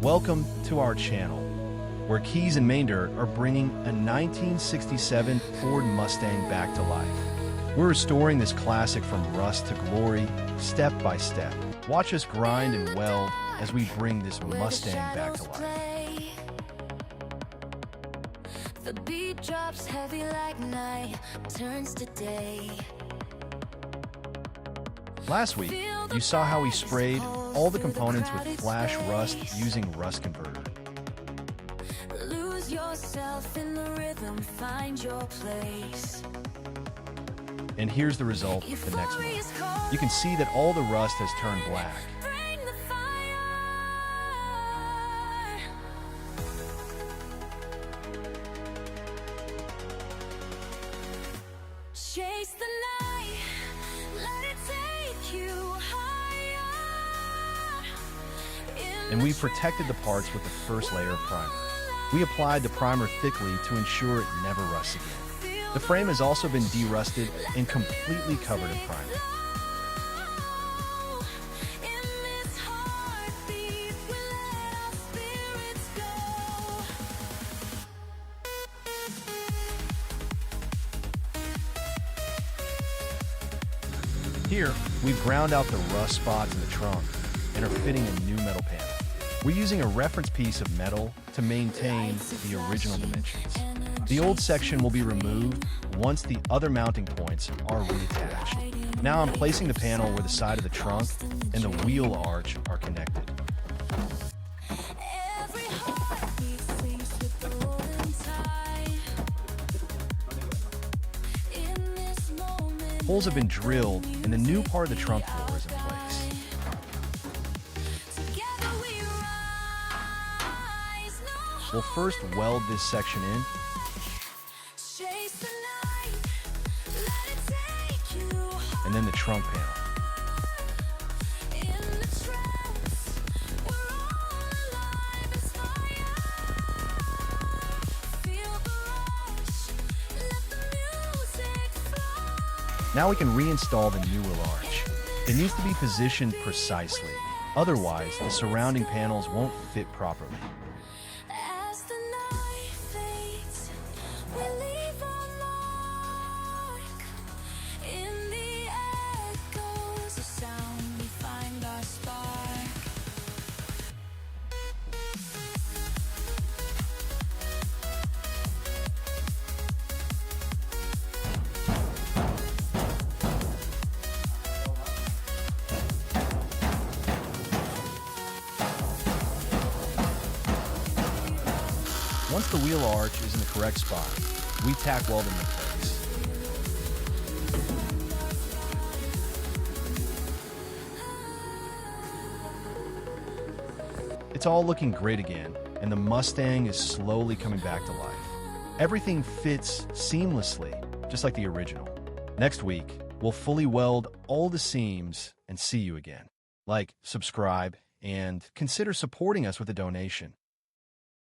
Welcome to our channel, where Keys and Main Dirt are bringing a 1967 Ford Mustang back to life. We're restoring this classic from rust to glory, step by step. Watch us grind and weld as we bring this Mustang back to life. The beat drops heavy like night, turns to day. Last week, you saw how we sprayed all the components with flash rust using Rust Converter. Lose yourself in the rhythm, find your place. And here's the result the next month. You can see that all the rust has turned black. Bring the fire. Chase the night, let it take you higher. And we protected the parts with the first layer of primer. We applied the primer thickly to ensure it never rusts again. The frame has also been derusted and completely covered in primer. Here, we've ground out the rust spots in the trunk and are fitting a new metal panel. We're using a reference piece of metal to maintain the original dimensions. The old section will be removed once the other mounting points are reattached. Now I'm placing the panel where the side of the trunk and the wheel arch are connected. Holes have been drilled and the new part of the trunk floor is in place. We'll first weld this section in. And then the trunk panel. Now we can reinstall the new wheel arch. It needs to be positioned precisely. Otherwise, the surrounding panels won't fit properly. Once the wheel arch is in the correct spot, we tack weld them in place. It's all looking great again, and the Mustang is slowly coming back to life. Everything fits seamlessly, just like the original. Next week, we'll fully weld all the seams and see you again. Like, subscribe, and consider supporting us with a donation.